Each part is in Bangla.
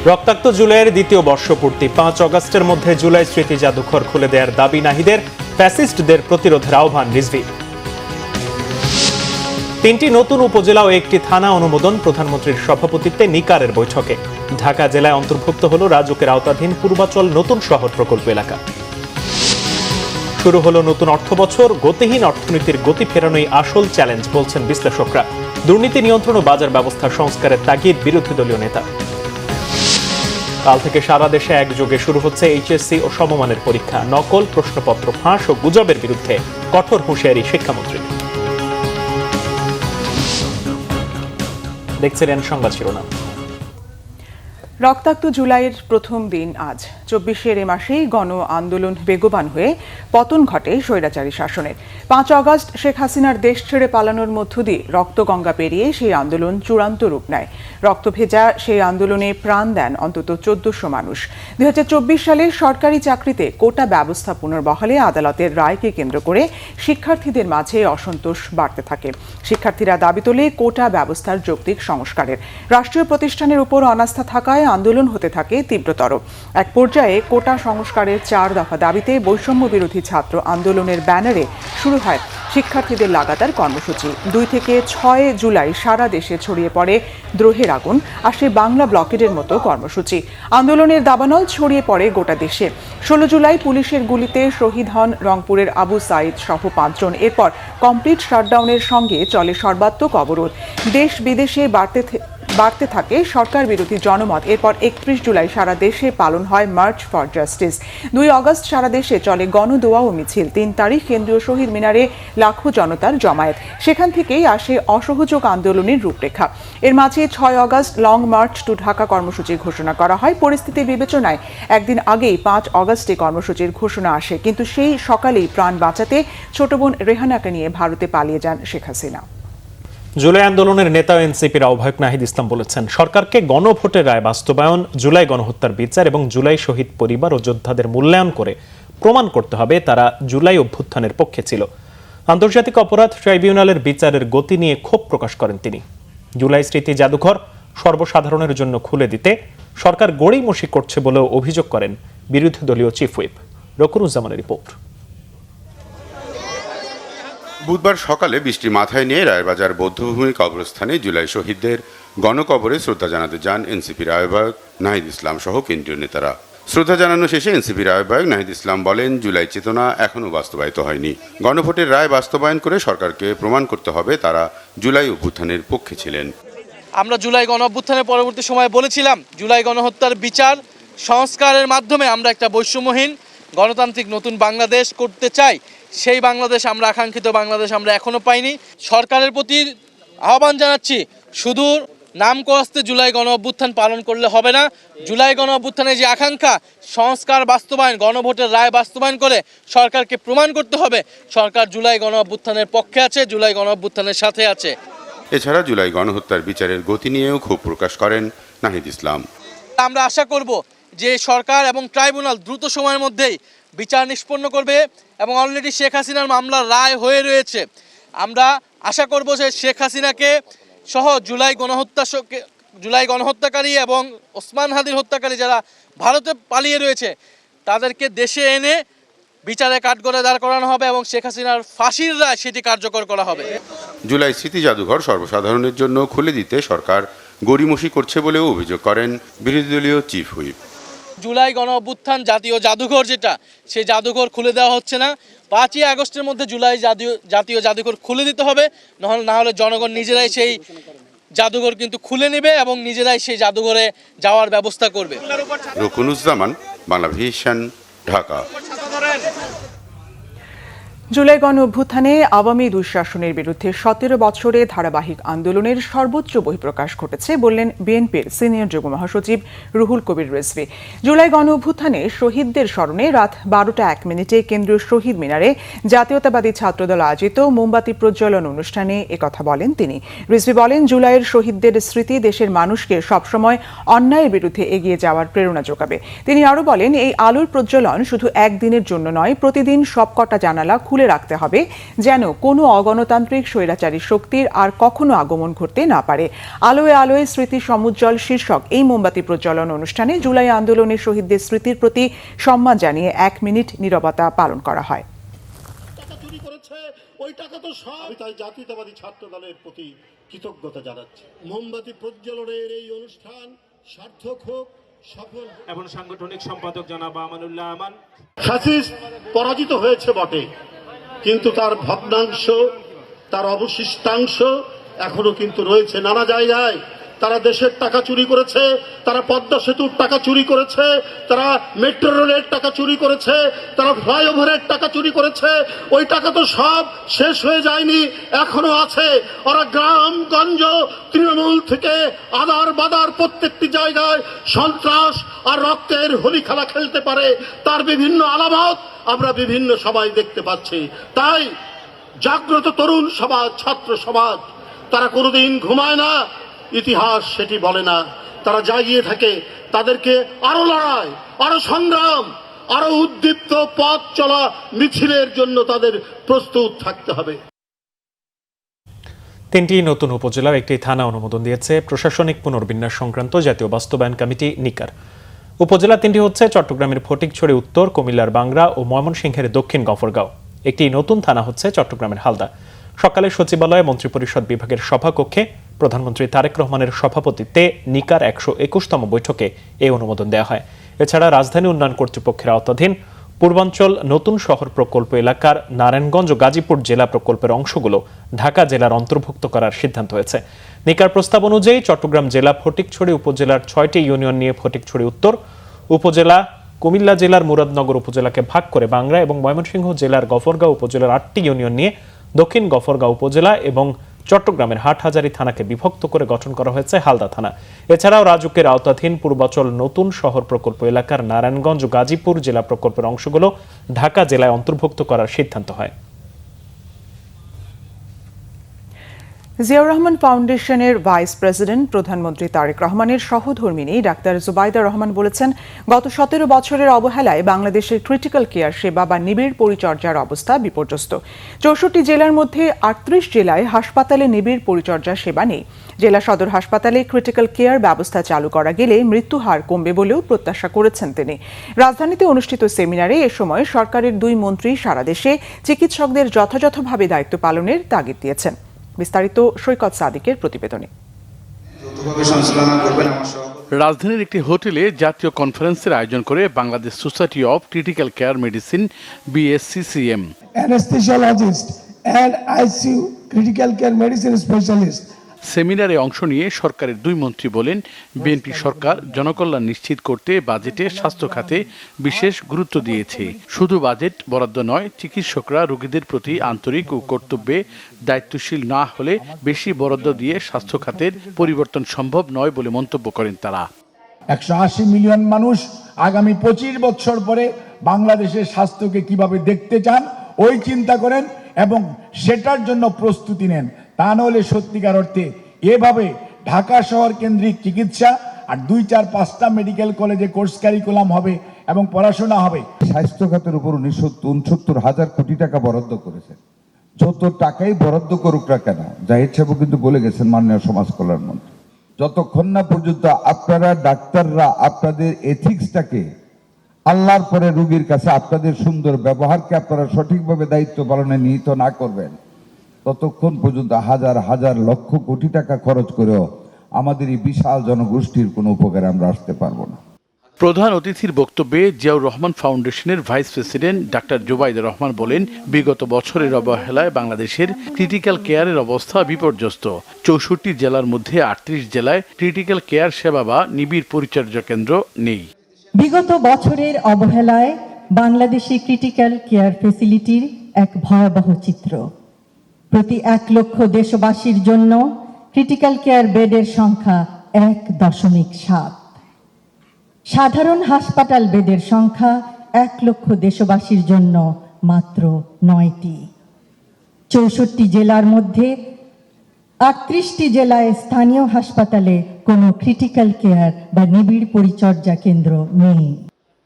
রক্তাক্ত জুলাইয়ের দ্বিতীয় বর্ষপূর্তি 5 অগস্টের মধ্যে জুলাই স্মৃতি জাদুঘর খুলে দেওয়ার দাবি নাহিদের, ফ্যাসিস্টদের প্রতিরোধের আহ্বান রিজভী। 3টি নতুন উপজেলা ও 1টি থানা অনুমোদন প্রধানমন্ত্রীর সভাপতিত্বে নিকারের বৈঠকে। ঢাকা জেলায় অন্তর্ভুক্ত হল রাজুকের আওতাধীন পূর্বাচল নতুন শহর প্রকল্প এলাকা। শুরু হলো নতুন অর্থবছর, গতিহীন অর্থনীতির গতি ফেরানোই আসল চ্যালেঞ্জ বলছেন বিশ্লেষকরা। দুর্নীতি নিয়ন্ত্রণ ও বাজার ব্যবস্থা সংস্কারের তাগিদ বিরোধী দলীয় নেতা। কাল থেকে সারা দেশে একযোগে শুরু হচ্ছে এইচএসসি ও সমমানের পরীক্ষা। নকল, প্রশ্নপত্র ফাঁস ও গুজবের বিরুদ্ধে কঠোর হুঁশিয়ারি শিক্ষামন্ত্রী। দেখছিলেন সংবাদ শিরোনাম। রক্তাক্ত জুলাইয়ের প্রথম দিন আজ। 24-এর এ মাসেই গণ আন্দোলন বেগবান হয়ে পতন ঘটে স্বৈরাচারী শাসনের। 5 অগস্ট শেখ হাসিনার দেশ ছেড়ে পালানোর মধ্য দিয়ে রক্তগঙ্গা পেরিয়ে সেই আন্দোলন চূড়ান্ত রূপ নেয়। রক্তভেজা সেই আন্দোলনে প্রাণ দেন অন্তত 1400 মানুষ। 2024 সালে সরকারি চাকরিতে কোটা ব্যবস্থা পুনর্বহালে আদালতের রায়কে কেন্দ্র করে শিক্ষার্থীদের মাঝে অসন্তোষ বাড়তে থাকে। শিক্ষার্থীরা দাবি তোলে কোটা ব্যবস্থার যৌক্তিক সংস্কারের। রাষ্ট্রীয় প্রতিষ্ঠানের উপর অনাস্থা থাকায় আন্দোলন হতে থাকে তীব্রতর। এক পর্যায়ে কোটা সংস্কারের 4 দফা দাবিতে বৈষম্য বিরোধী ছাত্র আন্দোলনের ব্যানারে শুরু হয় শিক্ষার্থীদের লাগাতার কর্মসূচি। 2 থেকে 6 জুলাই সারা দেশে ছড়িয়ে পড়ে দ্রোহের আগুন, আসে বাংলা ব্লকেডের মতো কর্মসূচি। আন্দোলনের দাবানল ছড়িয়ে পড়ে গোটা দেশে। 16 জুলাই পুলিশের গুলিতে শহীদ হন রংপুরের আবু সাইদ সহ 5 জন। এরপর কমপ্লিট শাটডাউনের সঙ্গে চলে সর্বাত্মক অবরোধ। দেশ বিদেশে বাড়তে থাকে সরকার বিরোধী জনমত। এরপর 31 জুলাই সারা দেশে পালন হয় মার্চ ফর জাস্টিস। 2 অগস্ট সারা দেশে চলে গণদোয়া ও মিছিল। 3 তারিখ কেন্দ্রীয় শহীদ মিনারে লাখো জনতার জমায়েত। সেখান থেকেই আসে অসহযোগ আন্দোলনের রূপরেখা। এর মাঝে 6 August long march to Dhaka কর্মসূচি ঘোষণা করা হয়। পরিস্থিতির বিবেচনায় একদিন আগেই 5 অগস্টে কর্মসূচির ঘোষণা আসে, কিন্তু সেই সকালেই প্রাণ বাঁচাতে ছোট বোন রেহানাকে নিয়ে ভারতে পালিয়ে যান শেখ হাসিনা। জুলাই আন্দোলনের নেতা এনসিপির আহ্বায়ক নাহিদ ইসলাম বলেছেন, সরকারকে গণভোটের রায় বাস্তবায়ন, জুলাই গণহত্যার বিচার এবং জুলাই শহীদ পরিবার ও যোদ্ধাদের মূল্যায়ন করে প্রমাণ করতে হবে তারা জুলাই অভ্যুত্থানের পক্ষে ছিল। আন্তর্জাতিক অপরাধ ট্রাইব্যুনালের বিচারের গতি নিয়ে ক্ষোভ প্রকাশ করেন তিনি। জুলাই স্মৃতি জাদুঘর সর্বসাধারণের জন্য খুলে দিতে সরকার গড়িমসি করছে বলেও অভিযোগ করেন বিরোধী দলীয় চিফ হুইপ। রকুনুজ্জামানের রিপোর্ট। বুধবার সকালে বৃষ্টি মাথায় নিয়ে রায়বাজার বৌদ্ধভূমি কবরস্থানে জুলাই শহীদদের গণকবরে শ্রদ্ধা জানাতে যান এনসিপির আহ্বায়ক নাহিদ ইসলাম সহ কেন্দ্রীয় নেতারা। শ্রদ্ধা জানানো শেষে এনসিপির আহ্বায়ক নাহিদ ইসলাম বলেন, জুলাই চেতনা এখনও বাস্তবায়িত হয়নি। গণভোটের রায় বাস্তবায়ন করে সরকারকে প্রমাণ করতে হবে তারা জুলাই অভ্যুত্থানের পক্ষে ছিলেন। আমরা জুলাই গণ অভ্যুত্থানের পরবর্তী সময়ে বলেছিলাম, জুলাই গণহত্যার বিচার সংস্কারের মাধ্যমে আমরা একটা বৈষম্যহীন গণতান্ত্রিক নতুন বাংলাদেশ করতে চাই। সেই বাংলাদেশ, আমরা আকাঙ্ক্ষিত বাংলাদেশ আমরা এখনো পাইনি। সরকারের প্রতি আহ্বান জানাচ্ছি, শুধু নাম কস্তে জুলাই গণ অভ্যুত্থান পালন করলে হবে না। জুলাই গণ অভ্যুত্থানের যে আকাঙ্ক্ষা, সংস্কার বাস্তবায়ন, গণভোটের রায় বাস্তবায়ন করে সরকারকে প্রমাণ করতে হবে সরকার জুলাই গণ অভ্যুত্থানের পক্ষে আছে, জুলাই গণ অভ্যুত্থানের সাথে আছে। এছাড়া জুলাই গণহত্যার বিচারের গতি নিয়েও ক্ষোভ প্রকাশ করেন নাহিদ ইসলাম। আমরা আশা করব যে সরকার এবং ট্রাইব্যুনাল দ্রুত সময়ের মধ্যেই বিচার নিষ্পন্ন করবে এবং অলরেডি শেখ হাসিনার মামলার রায় হয়ে রয়েছে। আমরা আশা করব যে শেখ হাসিনাকে সহ জুলাই গণহত্যাকারী এবং ওসমান হাদির হত্যাকারী যারা ভারতে পালিয়ে রয়েছে তাদেরকে দেশে এনে বিচারে কাঠগড়ায় দাঁড় করানো হবে এবং শেখ হাসিনার ফাঁসির রায় সেটি কার্যকর করা হবে। জুলাই স্মৃতি জাদুঘর সর্বসাধারণের জন্য খুলে দিতে সরকার গড়িমসি করছে বলেও অভিযোগ করেন বিরোধী দলীয় চিফ হুইপ। জুলাই গণ অভ্যুত্থান জাতীয় জাদুঘর যেটা, সেই জাদুঘর খুলে দেওয়া হচ্ছে না। 5ই আগস্টের মধ্যে জুলাই জাতীয় জাদুঘর খুলে দিতে হবে, না হলে জনগণ নিজেরাই সেই জাদুঘর কিন্তু খুলে নেবে এবং নিজেরাই সেই জাদুঘরে যাওয়ার ব্যবস্থা করবে। রকুনুজ্জামান, বাংলা ভিশন, ঢাকা। জুলাই গণ অভ্যুত্থানে আওয়ামী দুঃশাসনের বিরুদ্ধে 17 বছরে ধারাবাহিক আন্দোলনের সর্বোচ্চ বহিঃপ্রকাশ ঘটেছে বললেন বিএনপির সিনিয়র যুগ্ম মহাসচিব রুহুল কবির রিজভী। জুলাই গণ অভ্যুত্থানে শহীদদের স্মরণে রাত 12টা 1 মিনিটে কেন্দ্রীয় শহীদ মিনারে জাতীয়তাবাদী ছাত্রদল আয়োজিত মোমবাতি প্রজ্বলন অনুষ্ঠানে একথা বলেন তিনি। রিজভী বলেন, জুলাইয়ের শহীদদের স্মৃতি দেশের মানুষকে সবসময় অন্যায়ের বিরুদ্ধে এগিয়ে যাওয়ার প্রেরণা যোগাবে। তিনি আরও বলেন, এই আলোর প্রজ্বলন শুধু একদিনের জন্য নয়, প্রতিদিন সবকটা জানালা খুলে তুলে রাখতে হবে যেন কোনো অগণতান্ত্রিক স্বৈরাচারী শক্তির আর কখনো আগমন ঘটতে না পারে। আলোয় আলোয় স্মৃতি সমুজ্জ্বল শীর্ষক এই মোমবাতি প্রজ্বলন অনুষ্ঠানে জুলাই আন্দোলনের শহীদদের স্মৃতির প্রতি সম্মান জানিয়ে 1 মিনিট নীরবতা পালন করা হয়। ওই টাকা তো সব তাই জাতীয়তাবাদী ছাত্র দলের প্রতি কৃতজ্ঞতা জানাচ্ছি। মোমবাতি প্রজ্বলনের এই অনুষ্ঠান সার্থক হোক, সফল এবং সাংগঠনিক সম্পাদক জনাব আমানুল্লাহ আমান। ফ্যাসিস্ট পরাজিত হয়েছে বটে, কিন্তু তার ভগ্নাংশ, তার অবশিষ্টাংশ এখনো কিন্তু রয়েছে নানা জায়গায়। তারা দেশের টাকা চুরি করেছে, তারা পদ্মা সেতুর টাকা চুরি করেছে, তারা মেট্রো রেলের টাকা চুরি করেছে, তারা ফ্লাইওভারের টাকা চুরি করেছে। ওই টাকা তো সব শেষ হয়ে যায়নি, এখনো আছে। ওরা গ্রামগঞ্জ তৃণমূল থেকে আদার বাদার প্রত্যেকটি জায়গায় সন্ত্রাস আর রক্তের হোলি খেলা খেলতে পারে, তার বিভিন্ন আলামত আমরা বিভিন্ন সবাই দেখতে পাচ্ছি। তাই জাগ্রত তরুণ সমাজ, ছাত্র সমাজ তারা কোনোদিন ঘুমায় না, ইতিহাস সেটি বলে না, তারা জাগিয়ে থাকে। তাদেরকে আরো লড়াই, আরো সংগ্রাম, আরো উদ্দীপ্ত পথ চলা মিছিলের জন্য তাদের প্রস্তুত থাকতে হবে। 3টি নতুন উপজেলার একটি থানা অনুমোদন দিয়েছে প্রশাসনিক পুনর্বিন্যাস সংক্রান্ত জাতীয় বাস্তবায়ন কমিটি নিকার। উপজেলা 3টি হচ্ছে চট্টগ্রামের ফটিকছড়ি উত্তর, কুমিল্লার বাংরা ও ময়মনসিংহের দক্ষিণ গফরগাঁও। একটি নতুন থানা হচ্ছে চট্টগ্রামের হালদা। সকালে সচিবালয়ে মন্ত্রিপরিষদ বিভাগের সভাকক্ষে প্রধানমন্ত্রী তারেক রহমানের সভাপতিত্বে নিকার 121তম বৈঠকে এই অনুমোদন দেওয়া হয়। এছাড়া রাজধানী উন্নয়ন কর্তৃপক্ষের আওতাধীন পূর্বাঞ্চল নতুন শহর প্রকল্প এলাকার নারায়ণগঞ্জ ও গাজীপুর জেলা প্রকল্পের অংশগুলো ঢাকা জেলার অন্তর্ভুক্ত করার সিদ্ধান্ত হয়েছে। নিকার প্রস্তাব অনুযায়ী চট্টগ্রাম জেলা ফটিকছড়ি উপজেলার 6টি ইউনিয়ন নিয়ে ফটিকছড়ি উত্তর উপজেলা, কুমিল্লা জেলার মুরাদনগর উপজেলাকে ভাগ করে বাংলা এবং ময়মনসিংহ জেলার গফরগাঁও উপজেলার 8টি ইউনিয়ন নিয়ে দক্ষিণ গফরগাঁও উপজেলা এবং চট্টগ্রামের হাটহাজারী থানাকে বিভক্ত করে গঠন করা হয়েছে হালদা থানা। এছাড়াও রাজুকের আওতাধীন পূর্বাঞ্চল নতুন শহর প্রকল্প এলাকার নারায়ণগঞ্জ ও গাজীপুর জেলা প্রকল্পের অংশগুলো ঢাকা জেলায় অন্তর্ভুক্ত করার সিদ্ধান্ত হয়। জিয়াউর রহমান ফাউন্ডেশনের ভাইস প্রেসিডেন্ট প্রধানমন্ত্রী তারেক রহমানের সহধর্মিণী ডাক্তার জুবাইদা রহমান বলেছেন, গত 17 বছরের অবহেলায় বাংলাদেশের ক্রিটিক্যাল কেয়ার সেবা বা নিবিড় পরিচর্যার অবস্থা বিপর্যস্ত। 64 জেলার মধ্যে 38 জেলায় হাসপাতালে নিবিড় পরিচর্যা সেবা নেই। জেলা সদর হাসপাতালে ক্রিটিক্যাল কেয়ার ব্যবস্থা চালু করা গেলে মৃত্যু হার কমবে বলেও প্রত্যাশা করেছেন তিনি। রাজধানীতে অনুষ্ঠিত সেমিনারে এ সময় সরকারের 2 মন্ত্রী সারা দেশে চিকিৎসকদের যথাযথভাবে দায়িত্ব পালনের তাগিদ দিয়েছেন। বিস্তারিত সৈকত সাদিকের প্রতিবেদনে। রাজধানীর একটি হোটেলে জাতীয় কনফারেন্সের আয়োজন করে Bangladesh society of critical care medicine BSCCM, anesthesiologist and ICU critical care medicine specialist। সেমিনারে অংশ নিয়ে সরকারের 2 মন্ত্রী বলেন, বিএনপি সরকার জনকল্যাণ নিশ্চিত করতে বাজেটে স্বাস্থ্য খাতে বিশেষ গুরুত্ব দিয়েছে। শুধু বাজেট বরাদ্দ নয়, চিকিৎসকরা রোগীদের প্রতি আন্তরিক ও কর্তব্যে দায়িত্বশীল না হলে বেশি বরাদ্দ দিয়ে স্বাস্থ্য খাতের পরিবর্তন সম্ভব নয় বলে মন্তব্য করেন তারা। 180 মিলিয়ন মানুষ আগামী 25 বছর পরে বাংলাদেশের স্বাস্থ্যকে কিভাবে দেখতে চান ওই চিন্তা করেন এবং সেটার জন্য প্রস্তুতি নেন। তা নাহলে সত্যিকার অর্থে এভাবে ঢাকা শহর কেন্দ্রিক চিকিৎসা আর 2-4-5টা মেডিকেল কলেজে কোর্স কারিকুলাম হবে এবং পড়াশোনা হবে। স্বাস্থ্য খাতের উপর 69,000 কোটি টাকা বরাদ্দ করেছে। যত টাকাই বরাদ্দ করুক না কেন, জাহিদ সাহেব কিন্তু বলে গেছেন মাননীয় সমাজ কল্যাণ মন্ত্রী, যতক্ষণ না পর্যন্ত আপনারা ডাক্তাররা আপনাদের এথিক্সটাকে আল্লাহর পরে রোগীর কাছে আপনাদের সুন্দর ব্যবহারকে আপনারা সঠিকভাবে দায়িত্ব পালনে নিহিত না করবেন, ততক্ষণ পর্যন্ত হাজার হাজার লক্ষ কোটি টাকা খরচ করেও আমাদের এই বিশাল জনগোষ্ঠীর কোনো উপকারে আমরা আসতে পারবো না। প্রধান অতিথির বক্তব্যে জিয়াউর রহমান ফাউন্ডেশনের vice president doctor Zubaida Rahman বলেন, বিগত বছরের অবহেলায় বাংলাদেশের ক্রিটিক্যাল কেয়ারের অবস্থা বিপর্যস্ত। 64 জেলার মধ্যে 38 জেলায় ক্রিটিক্যাল কেয়ার সেবা বা নিবিড় পরিচর্যা কেন্দ্র নেই। বিগত বছরের অবহেলায় বাংলাদেশি ক্রিটিক্যাল কেয়ার ফ্যাসিলিটির এক ভয়াবহ চিত্র। প্রতি 1 লক্ষ দেশবাসীর জন্য ক্রিটিক্যাল কেয়ার বেডের সংখ্যা 1.7। সাধারণ হাসপাতাল বেডের সংখ্যা 1 লক্ষ দেশবাসীর জন্য মাত্র 9টি। 64 জেলার মধ্যে 38টি জেলায় স্থানীয় হাসপাতালে কোনো ক্রিটিক্যাল কেয়ার বা নিবিড় পরিচর্যা কেন্দ্র নেই।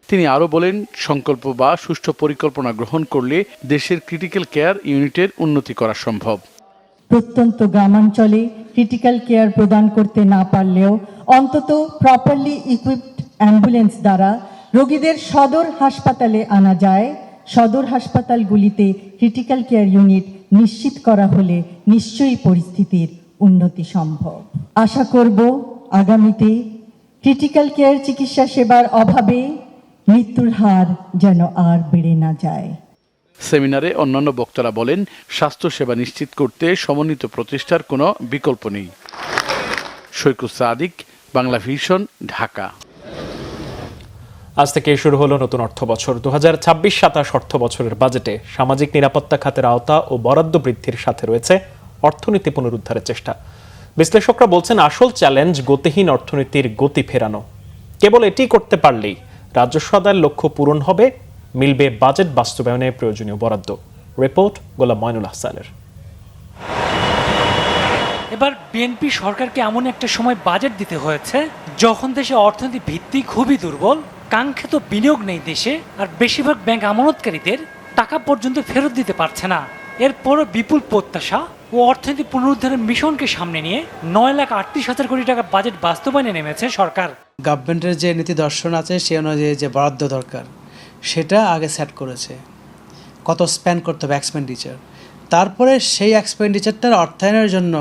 তিনি আরও বলেন, সংকল্প বা সুষ্ঠু পরিকল্পনা গ্রহণ করলে দেশের ক্রিটিক্যাল কেয়ার ইউনিটের উন্নতি করা সম্ভব। প্রত্যন্ত গ্রামাঞ্চলে ক্রিটিক্যাল কেয়ার প্রদান করতে না পারলেও অন্তত প্রপারলি ইকুইপড অ্যাম্বুলেন্স দ্বারা রোগীদের সদর হাসপাতালে আনা যায়। সদর হাসপাতালগুলিতে ক্রিটিক্যাল কেয়ার ইউনিট নিশ্চিত করা হলে নিশ্চয়ই পরিস্থিতির উন্নতি সম্ভব। আশা করব আগামীতে ক্রিটিক্যাল কেয়ার চিকিৎসা সেবার অভাবে মৃত্যুর হার যেন আর বেড়ে না যায়। সেমিনারে অন্যান্য বক্তারা বলেন, স্বাস্থ্যসেবা নিশ্চিত করতে সমন্বিত প্রচেষ্টার কোনো বিকল্প নেই। সৈকুল সাদিক, বাংলা ভিশন, ঢাকা। আজ থেকে শুরু হলো নতুন অর্থ বছর। 2026-27 অর্থ বছরের বাজেটে সামাজিক নিরাপত্তা খাতের আওতা ও বরাদ্দ বৃদ্ধির সাথে রয়েছে অর্থনীতি পুনরুদ্ধারের চেষ্টা। বিশ্লেষকরা বলছেন, আসল চ্যালেঞ্জ গতিহীন অর্থনীতির গতি ফেরানো। কেবল এটি করতে পারলেই রাজস্ব আদায়ের লক্ষ্য পূরণ হবে, মিলবে বাজেট বাস্তবায়নে প্রয়োজনীয় বরাদ্দ। রিপোর্ট গোলাম ময়নুল হাসানের। এবার বিএনপি সরকারকে এমন একটা সময় বাজেট দিতে হয়েছে যখন দেশে অর্থনীতি ভিত্তি খুবই দুর্বল, কাঙ্ক্ষিত বিনিয়োগ নেই দেশে, আর বেশিরভাগ ব্যাংক আমানতকারীদের টাকা পর্যন্ত ফেরত দিতে পারছে না। এরপরও বিপুল প্রত্যাশা ও অর্থনীতি পুনরুদ্ধারের মিশনকে সামনে নিয়ে 9,38,000 কোটি টাকা বাজেট বাস্তবায়নে নেমেছে সরকার। গভর্নমেন্টের যে নীতি দর্শন আছে সে অনুযায়ী যে বরাদ্দ দরকার সেটা আগে সেট করেছে, কত স্পেন্ড করতে হবে এক্সপেন্ডিচার, তারপরে সেই এক্সপেন্ডিচারটার অর্থায়নের জন্য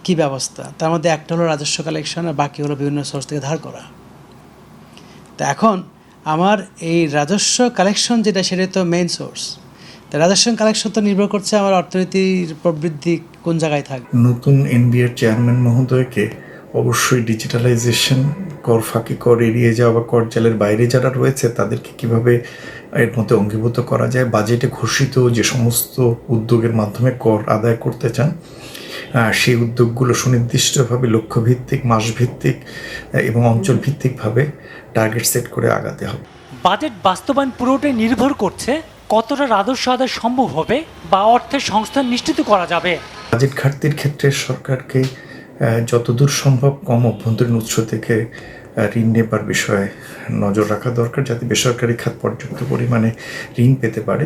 কি ব্যবস্থা। তার মধ্যে একটা হলো রাজস্ব কালেকশন আর বাকি হলো বিভিন্ন সোর্স থেকে ধার করা। তো এখন আমার এই রাজস্ব কালেকশন যেটা সেটা তো মেইন সোর্স। তা রাজস্ব কালেকশন তো নির্ভর করছে আমার অর্থনীতির প্রবৃদ্ধি কোন জায়গায় থাকবে। নতুন এনবিআর চেয়ারম্যান মহোদয়কে অবশ্যই ডিজিটালাইজেশন, কর ফাঁকি, কর এড়িয়ে যাওয়া বা কর জালের বাইরে যারা রয়েছে তাদেরকে কিভাবে এর মধ্যে অঙ্গীভূত করা যায়। বাজেটে ঘোষিত যে সমস্ত উদ্যোগের মাধ্যমে কর আদায় করতে চান সেই উদ্যোগগুলো সুনির্দিষ্টভাবে লক্ষ্যভিত্তিক, মাসভিত্তিক এবং অঞ্চলভিত্তিকভাবে টার্গেট সেট করে আগাতে হবে। বাজেট বাস্তবায়ন পুরোটাই নির্ভর করছে কতটা রাজস্ব আদায় সম্ভব হবে বা অর্থের সংস্থান নিশ্চিত করা যাবে। বাজেট ঘাটতির ক্ষেত্রে সরকারকে যতদূর সম্ভব কম অভ্যন্তরীণ উৎস থেকে ঋণ নেবার বিষয়ে নজর রাখা দরকার, যাতে বেসরকারি খাত পর্যাপ্ত পরিমাণে ঋণ পেতে পারে।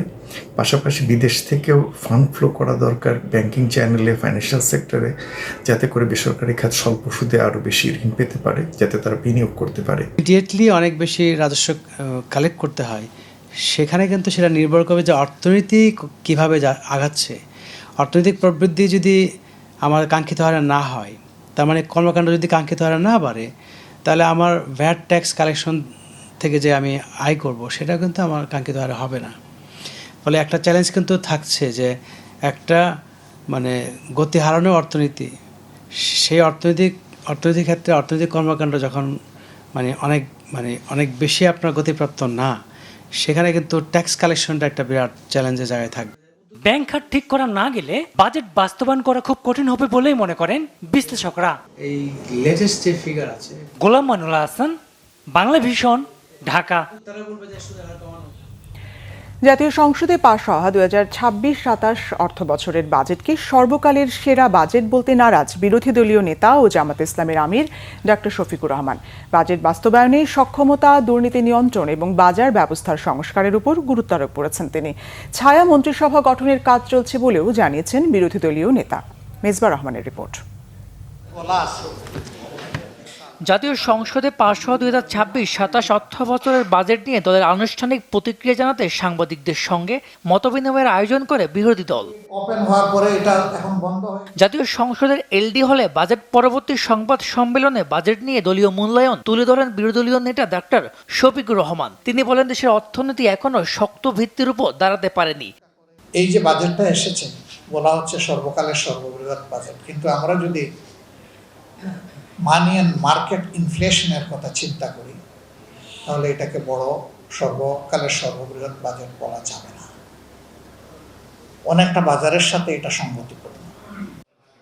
পাশাপাশি বিদেশ থেকেও ফান্ড ফ্লো করা দরকার ব্যাংকিং চ্যানেলে, ফাইন্যান্সিয়াল সেক্টরে, যাতে করে বেসরকারি খাত স্বল্প সুদে আরও বেশি ঋণ পেতে পারে, যাতে তারা বিনিয়োগ করতে পারে। ইমিডিয়েটলি অনেক বেশি রাজস্ব কালেক্ট করতে হয়, সেখানে কিন্তু সেটা নির্ভর করবে যে অর্থনীতি কীভাবে আগাচ্ছে। অর্থনৈতিক প্রবৃদ্ধি যদি আমার কাঙ্ক্ষিত হারে না হয়, তার মানে কর্মকাণ্ড যদি কাঙ্ক্ষিত হারে না বাড়ে, তাহলে আমার ভ্যাট ট্যাক্স কালেকশন থেকে যে আমি আয় করব সেটা কিন্তু আমার কাঙ্ক্ষিত হারে হবে না। ফলে একটা চ্যালেঞ্জ কিন্তু থাকছে যে একটা মানে গতি হারানো অর্থনীতি, সেই অর্থনৈতিক ক্ষেত্রে অর্থনৈতিক কর্মকাণ্ড যখন অনেক বেশি আপনার গতিপ্রাপ্ত না, সেখানে কিন্তু ট্যাক্স কালেকশনটা একটা বিরাট চ্যালেঞ্জের জায়গায় থাকবে। ব্যাংক খাত ঠিক করা না গেলে বাজেট বাস্তবায়ন করা খুব কঠিন হবে বলেই মনে করেন বিশ্লেষকরা। এই লেটেস্ট যে ফিগার আছে, গোলাম ময়নুল হাসান, বাংলা ভিশন, ঢাকা। জাতীয় সংসদে পাশ হওয়া 2026-27 অর্থ বছরের বাজেটকে সর্বকালের সেরা বাজেট বলতে নারাজ বিরোধী দলীয় নেতা ও জামাত ইসলামের আমির ডক্টর শফিকুর রহমান। বাজেট বাস্তবায়নে সক্ষমতা, দুর্নীতি নিয়ন্ত্রণ এবং বাজার ব্যবস্থার সংস্কারের উপর গুরুত্ব আরোপ করেছেন তিনি। ছায়া মন্ত্রিসভা গঠনের কাজ চলছে বলেও জানিয়েছেন বিরোধী দলীয় নেতা। মেজবা রহমানের রিপোর্ট। জাতীয় সংসদে পাশ হওয়া 2026-27 অর্থ বছরের বাজেট নিয়ে দলের আনুষ্ঠানিক প্রতিক্রিয়া জানাতে সাংবাদিকদের সঙ্গে মতবিনিময়ের আয়োজন করে বিরোধী দল। জাতীয় সংসদের এলডি হলে বাজেট পরবর্তী সংবাদ সম্মেলনে বাজেট নিয়ে দলীয় মূল্যায়ন তুলে ধরেন বিরোধী দলীয় নেতা ডাক্তার শফিকুর রহমান। তিনি বলেন, দেশের অর্থনীতি এখনো শক্ত ভিত্তির উপর দাঁড়াতে পারেনি। এই যে বাজেটটা এসেছে বলা হচ্ছে সর্বকালের সর্ববৃহৎ বাজেট, কিন্তু আমরা যদি মানি অ্যান্ড মার্কেট ইনফ্লেশনের কথা চিন্তা করি তাহলে এটাকে বড় সর্বকালের সর্ববৃহৎ বাজেট বলা যাবে না। অনেকটা বাজারের সাথে এটা সঙ্গতিপূর্ণ।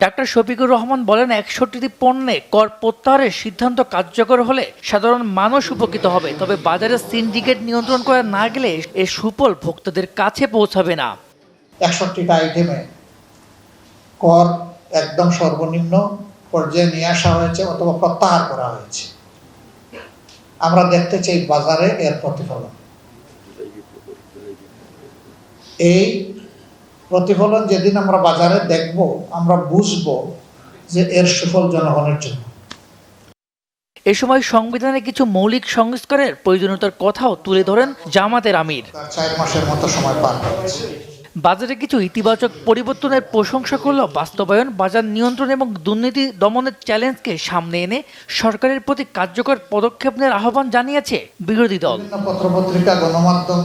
ডাক্তার শফিকুর রহমান বলেন, 61টি পণ্যে কর প্রত্যাহারের সিদ্ধান্ত কার্যকর হলে সাধারণ মানুষ উপকৃত হবে, তবে বাজারের সিন্ডিকেট নিয়ন্ত্রণ করা না গেলে এর সুফল ভোক্তাদের কাছে পৌঁছাবে না। 61টা আইটেমে কর একদম সর্বনিম্ন পর্যায়ে নিয়ে আসা হয়েছে অথবা প্রত্যাহার করা হয়েছে। আমরা দেখতে চাই বাজারে এর প্রতিফলন। এই প্রতিফলন যেদিন আমরা বাজারে দেখব, আমরা বুঝবো যে এর সুফল জনগণের জন্য। এ সময় সংবিধানে কিছু মৌলিক সংস্কারের প্রয়োজনীয়তার কথাও তুলে ধরেন জামাতের আমির। 4 মাসের মতো সময় পার হয়েছে। বাজারে কিছু ইতিবাচক পরিবর্তনের প্রশংসা করলেও বাস্তবায়ন, বাজার নিয়ন্ত্রণ এবং দুর্নীতি দমনের চ্যালেঞ্জকে সামনে এনে সরকারের প্রতি কার্যকর পদক্ষেপ নেওয়ার আহ্বান জানিয়েছে বিরোধী দল। পত্রপত্রিকা, গণমাধ্যম।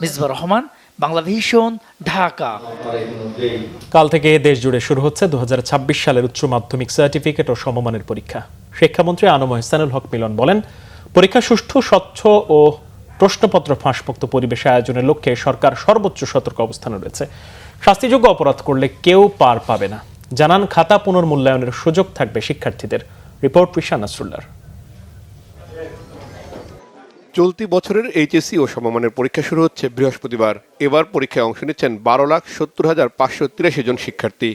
মিসবাহ রহমান, বাংলাভিশন, ঢাকা। কাল থেকে দেশ জুড়ে শুরু হচ্ছে 2026 সালের উচ্চ মাধ্যমিক সার্টিফিকেট ও সমমানের পরীক্ষা। শিক্ষামন্ত্রী আনম ইহসানুল হক মিলন বলেন, পরীক্ষা সুষ্ঠু, স্বচ্ছ ও প্রশ্নপত্র ফাঁসমুক্ত পরিবেশে আয়োজনের লক্ষ্যে সরকার সর্বোচ্চ সতর্ক অবস্থানে রয়েছে। শাস্তিযোগ্য অপরাধ করলে কেউ পার পাবে না। জানান, খাতা পুনর্মূল্যায়নের সুযোগ থাকবে শিক্ষার্থীদের। রিপোর্ট রিশান নাসরুল্লাহর। চলতি বছরের এইচএসসি ও সমমানের পরীক্ষা শুরু হচ্ছে বৃহস্পতিবার। এবার পরীক্ষায় অংশ নিচ্ছেন 12,70,583 জন শিক্ষার্থী।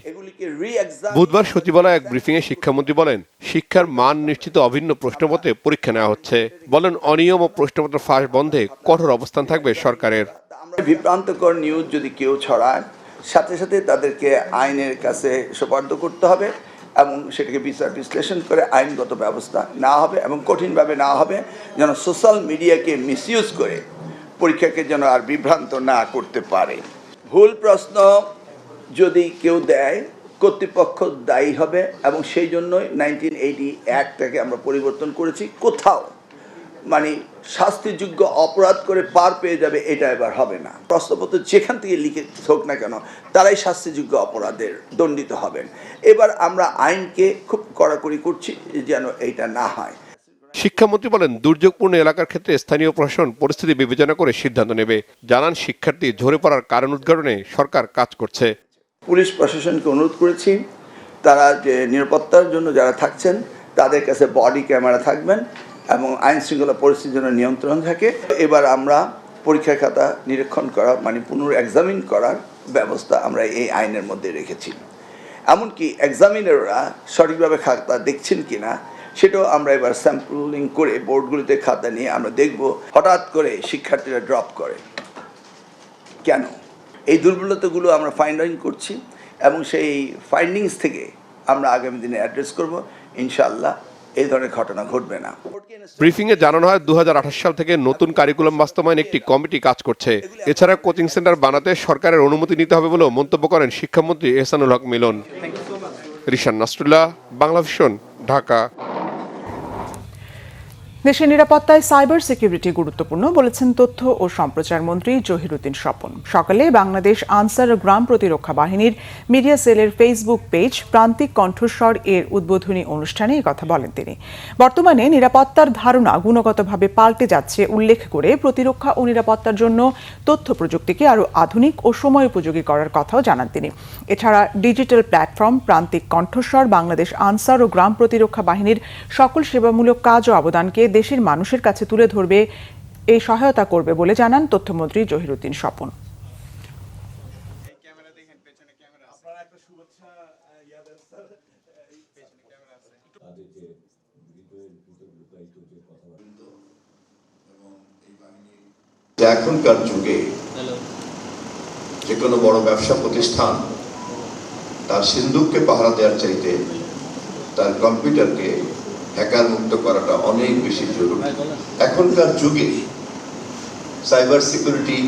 বুধবার সচিবালয়ে এক ব্রিফিংয়ে শিক্ষামন্ত্রী বলেন, শিক্ষার মান নিশ্চিত অভিন্ন প্রশ্নপত্রে পরীক্ষা নেওয়া হচ্ছে। বলেন, অনিয়ম ও প্রশ্নপত্র ফাঁস বন্ধে কঠোর অবস্থান থাকবে সরকারের। বিভ্রান্তকর নিউজ যদি কেউ ছড়ায়, সাথে সাথে তাদেরকে আইনের কাছে সোপর্দ করতে হবে এবং সেটাকে বিচার বিশ্লেষণ করে আইনগত ব্যবস্থা নেওয়া হবে এবং কঠিনভাবে নেওয়া হবে, যেন সোশ্যাল মিডিয়াকে মিসইউজ করে পরীক্ষাকে যেন আর বিভ্রান্ত না করতে পারে। ভুল প্রশ্ন যদি কেউ দেয়, কর্তৃপক্ষ দায়ী হবে এবং সেই জন্যই 1980 অ্যাক্টটাকে আমরা পরিবর্তন করেছি। কোথাও মানে শাস্তিযোগ্য অপরাধ করে পার পেয়ে যাবে, এটা এবার হবে না। প্রশ্নপত্র যেখান থেকে লিখে হোক না কেন, তারাই শাস্তিযোগ্য অপরাধের দণ্ডিত হবেন। এবার আমরা আইনকে খুব কড়াকড়ি করছি যেন এইটা না হয়। শিক্ষামন্ত্রী বলেন, দুর্যোগপূর্ণ এলাকার ক্ষেত্রে স্থানীয় প্রশাসন পরিস্থিতি বিবেচনা করে সিদ্ধান্ত নেবে। জানান, শিক্ষার্থী ঝরে পড়ার কারণ উদ্ঘাটনে সরকার কাজ করছে। পুলিশ প্রশাসনকে অনুরোধ করেছি, তারা যে নিরাপত্তার জন্য যারা থাকছেন তাদের কাছে বডি ক্যামেরা থাকবেন এবং আইন শৃঙ্খলা পরিস্থিতির জন্য নিয়ন্ত্রণ থাকে। এবার আমরা পরীক্ষা খাতা নিরীক্ষণ করা মানে পুনর্এক্সামিন করার ব্যবস্থা আমরা এই আইনের মধ্যে রেখেছি। এমনকি এক্সামিনাররা সঠিকভাবে খাতা দেখছেন কিনা সেটাও আমরা এবার স্যাম্পলিং করে বোর্ডগুলিতে খাতা নিয়ে আমরা দেখব, হঠাৎ করে শিক্ষার্থীরা ড্রপ করে কেন। এই দুর্বলতাগুলো আমরা ফাইন্ড আউট করছি এবং সেই ফাইন্ডিংস থেকে আমরা আগামী দিনে অ্যাড্রেস করব। ইনশাআল্লাহ এই ধরনের ঘটনা ঘটবে না। ব্রিফিংয়ে জানানো হয়, 2028 সাল থেকে নতুন কারিকুলাম বাস্তবায়নে একটি কমিটি কাজ করছে। এছাড়া কোচিং সেন্টার বানাতে সরকারের অনুমতি নিতে হবে বলেও মন্তব্য করেন শিক্ষামন্ত্রী ইহসানুল হক মিলন। রিশান নাসরুল্লাহ, বাংলাভিশন, ঢাকা। দেশের নিরাপত্তায় সাইবার সিকিউরিটি গুরুত্বপূর্ণ বলেছেন তথ্য ও সম্প্রচার মন্ত্রী জহিরুদ্দিন স্বপন। সকালে বাংলাদেশ আনসার গ্রাম প্রতিরক্ষা বাহিনীর মিডিয়া সেলের ফেসবুক পেজ প্রান্তিক কণ্ঠস্বর এর উদ্বোধনী অনুষ্ঠানে এই কথা বলেন তিনি। বর্তমানে নিরাপত্তার ধারণা গুণগতভাবে পাল্টে যাচ্ছে উল্লেখ করে প্রতিরক্ষা ও নিরাপত্তার জন্য তথ্য প্রযুক্তিকে আরও আধুনিক ও সময়োপযোগী করার কথাও জানান তিনি। এছাড়া ডিজিটাল প্ল্যাটফর্ম প্রান্তিক কণ্ঠস্বর বাংলাদেশ আনসার ও গ্রাম প্রতিরক্ষা বাহিনীর সকল সেবামূলক কাজ ও অবদানকে দেশের মানুষের কাছে তুলে ধরবে, এই সহায়তা করবে বলে জানান তথ্যমন্ত্রী জহিরুদ্দিন স্বপন। এখনকার যুগে যে কোনো বড় ব্যবসা প্রতিষ্ঠান তার সিন্দুককে পাহারা দেওয়ার চাইতে তার কম্পিউটারকে হ্যাকার মুক্ত করাটা অনেক বেশি জরুরি। এখনকার যুগে সাইবার সিকিউরিটি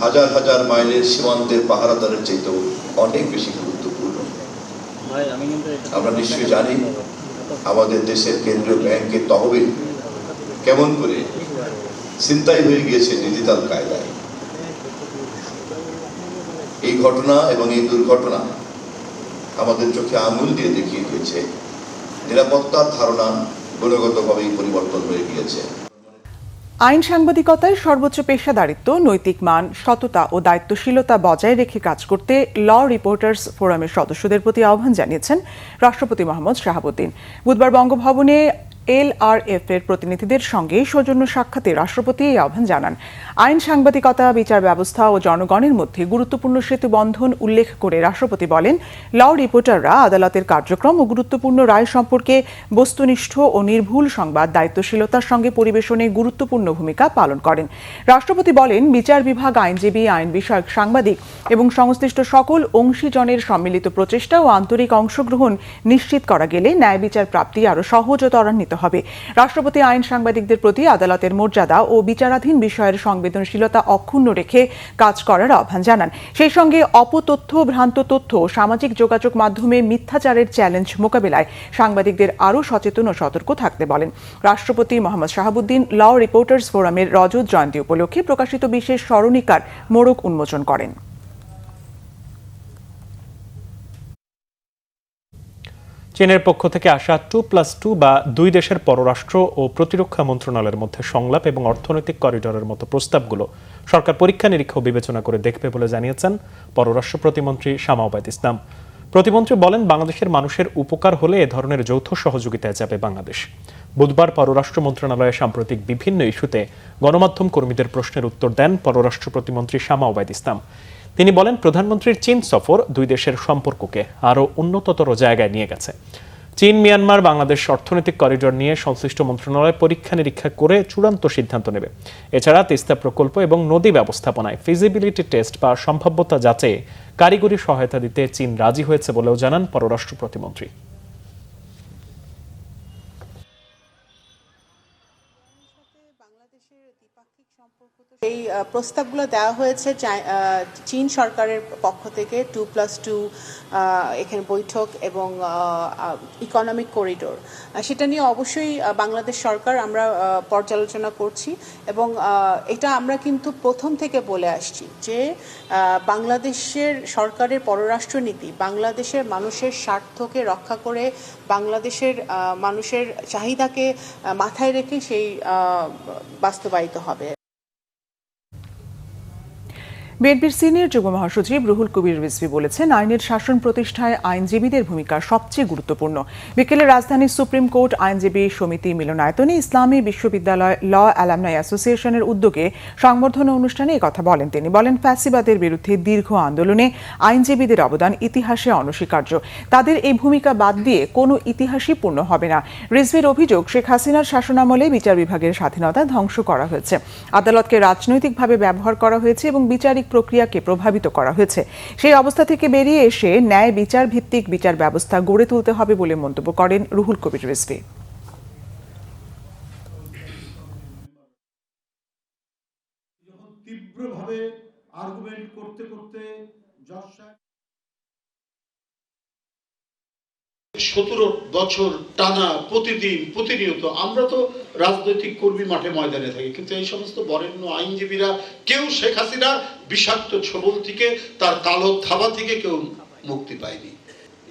হাজার হাজার মাইলের সীমান্তের পাহারাদারের চাইতেও অনেক বেশি গুরুত্বপূর্ণ। আমরা নিশ্চয়ই জানি আমাদের দেশের কেন্দ্রীয় ব্যাংকের তহবিল কেমন করে ছিনতাই হয়ে গিয়েছে ডিজিটাল কায়দায়। এই ঘটনা এবং এই দুর্ঘটনা আমাদের চোখে আঙুল দিয়ে দেখিয়ে দিয়েছে নিরাপত্তার ধারণা গুণগতভাবেই পরিবর্তন হয়ে গিয়েছে। আইন সাংবাদিকতায় সর্বোচ্চ পেশাদারিত্ব, নৈতিক মান, সততা ও দায়িত্বশীলতা বজায় রেখে কাজ করতে ল রিপোর্টার্স ফোরামের সদস্যদের প্রতি আহ্বান জানিয়েছেন রাষ্ট্রপতি মোহাম্মদ শাহাবুদ্দিন। বুধবার বঙ্গভবনে LRF এর প্রতিনিধিদের সঙ্গে সৌজন্য সাক্ষাতে রাষ্ট্রপতি এই আহ্বান জানান। আইন, সাংবাদিকতা, বিচার ব্যবস্থা ও জনগণের মধ্যে গুরুত্বপূর্ণ সেতু বন্ধন উল্লেখ করে রাষ্ট্রপতি বলেন, ল রিপোর্টাররা আদালতের কার্যক্রম ও গুরুত্বপূর্ণ রায় সম্পর্কে বস্তুনিষ্ঠ ও নির্ভুল সংবাদ দায়িত্বশীলতার সঙ্গে পরিবেশনে গুরুত্বপূর্ণ ভূমিকা পালন করেন। রাষ্ট্রপতি বলেন, বিচার বিভাগ, আইনজীবী, আইন বিষয়ক সাংবাদিক এবং সংশ্লিষ্ট সকল অংশীজনের সম্মিলিত প্রচেষ্টা ও আন্তরিক অংশগ্রহণ নিশ্চিত করা গেলে ন্যায় বিচার প্রাপ্তি আরও সহজ ও ত্বরান্বিত হবে। রাষ্ট্রপতি আইন সাংবাদিকদের প্রতি আদালতের মর্যাদা ও বিচারাধীন বিষয়ের সংবেদনশীলতা অক্ষুণ্ণ রেখে কাজ করার আহ্বান জানান। সেই সঙ্গে অপতথ্য, ভ্রান্ত তথ্য, সামাজিক যোগাযোগ মাধ্যমে মিথ্যাচারের চ্যালেঞ্জ মোকাবিলায় সাংবাদিকদের আরও সচেতন ও সতর্ক থাকতে বলেন। রাষ্ট্রপতি মোহাম্মদ শাহাবুদ্দিন ল রিপোর্টার্স ফোরামের রজত জয়ন্তী উপলক্ষে প্রকাশিত বিশেষ স্মরণিকার মোড়ক উন্মোচন করেন। চীনের পক্ষ থেকে আসা 2+2 বা দুই দেশের পররাষ্ট্র ও প্রতিরক্ষা মন্ত্রণালয়ের মধ্যে সংলাপ এবং অর্থনৈতিক করিডোরের মতো প্রস্তাবগুলো সরকার পরীক্ষা নিরীক্ষা বিবেচনা করে দেখবে বলে জানিয়েছেন পররাষ্ট্র প্রতিমন্ত্রী শামা ওবায়দ ইসলাম। প্রতিমন্ত্রী বলেন, বাংলাদেশের মানুষের উপকার হলে এ ধরনের যৌথ সহযোগিতায় যাবে বাংলাদেশ। বুধবার পররাষ্ট্র মন্ত্রণালয়ে সাম্প্রতিক বিভিন্ন ইস্যুতে গণমাধ্যম কর্মীদের প্রশ্নের উত্তর দেন পররাষ্ট্র প্রতিমন্ত্রী শামা ওবায়দ ইসলাম। তিনি বলেন, প্রধানমন্ত্রীর চীন সফর দুই দেশের সম্পর্ককে আরও উন্নততর জায়গায় নিয়ে গেছে। চীন, মিয়ানমার, বাংলাদেশ অর্থনৈতিক করিডোর নিয়ে সংশ্লিষ্ট মন্ত্রণালয় পরীক্ষা নিরীক্ষা করে চূড়ান্ত সিদ্ধান্ত নেবে। এছাড়া তিস্তা প্রকল্প এবং নদী ব্যবস্থাপনায় ফিজিবিলিটি টেস্ট বা সম্ভাব্যতা যাচাইয়ে কারিগরি সহায়তা দিতে চীন রাজি হয়েছে বলেও জানান পররাষ্ট্র প্রতিমন্ত্রী। এই প্রস্তাবগুলো দেওয়া হয়েছে চীন সরকারের পক্ষ থেকে 2+2 এখানে বৈঠক এবং ইকোনমিক করিডোর, সেটা নিয়ে অবশ্যই বাংলাদেশ সরকার আমরা পর্যালোচনা করছি এবং এটা আমরা কিন্তু প্রথম থেকে বলে আসছি যে বাংলাদেশের সরকারের পররাষ্ট্র নীতি বাংলাদেশের মানুষের স্বার্থকে রক্ষা করে বাংলাদেশের মানুষের চাহিদাকে মাথায় রেখে সেই বাস্তবায়িত হবে। বিএনপির সিনিয়র যুগ্ম মহাসচিব রুহুল কবির রিজভী বলেছেন, আইনের শাসন প্রতিষ্ঠায় আইনজীবীদের ভূমিকা সবচেয়ে গুরুত্বপূর্ণ। বিকেলে রাজধানীর সুপ্রিম কোর্ট আইনজীবী সমিতি মিলনায়তনে ইসলামী বিশ্ববিদ্যালয় ল অ্যালামনাই অ্যাসোসিয়েশনের উদ্যোগে সংবর্ধনা অনুষ্ঠানে কথা বলেন তিনি। বলেন, ফ্যাসিবাদের বিরুদ্ধে দীর্ঘ আন্দোলনে আইনজীবীদের অবদান ইতিহাসে অনস্বীকার্য। তাদের এই ভূমিকা বাদ দিয়ে কোনো ইতিহাসই পূর্ণ হবে না। রিজভীর অভিযোগ, শেখ হাসিনার শাসনামলে বিচার বিভাগের স্বাধীনতা ধ্বংস করা হয়েছে, আদালতকে রাজনৈতিকভাবে ব্যবহার করা হয়েছে এবং বিচারিক প্রক্রিয়াকে প্রভাবিত করা হয়েছে। সেই অবস্থা থেকে বেরিয়ে এসে ন্যায় বিচার ভিত্তিক বিচার ব্যবস্থা গড়ে তুলতে হবে বলে মন্তব্য করেন রুহুল কবির রিজভী। তীব্রভাবে আর্গুমেন্ট করতে করতে 17 বছর টানা প্রতিনিয়ত আমরা তো রাজনৈতিক কর্মী মাঠে ময়দানে থাকি, কিন্তু এই সমস্ত বরেণ্য আইনজীবীরা কেউ শেখ হাসিনার বিষাক্ত ছোবল থেকে, তার কালো থাবা থেকে কেউ মুক্তি পায়নি।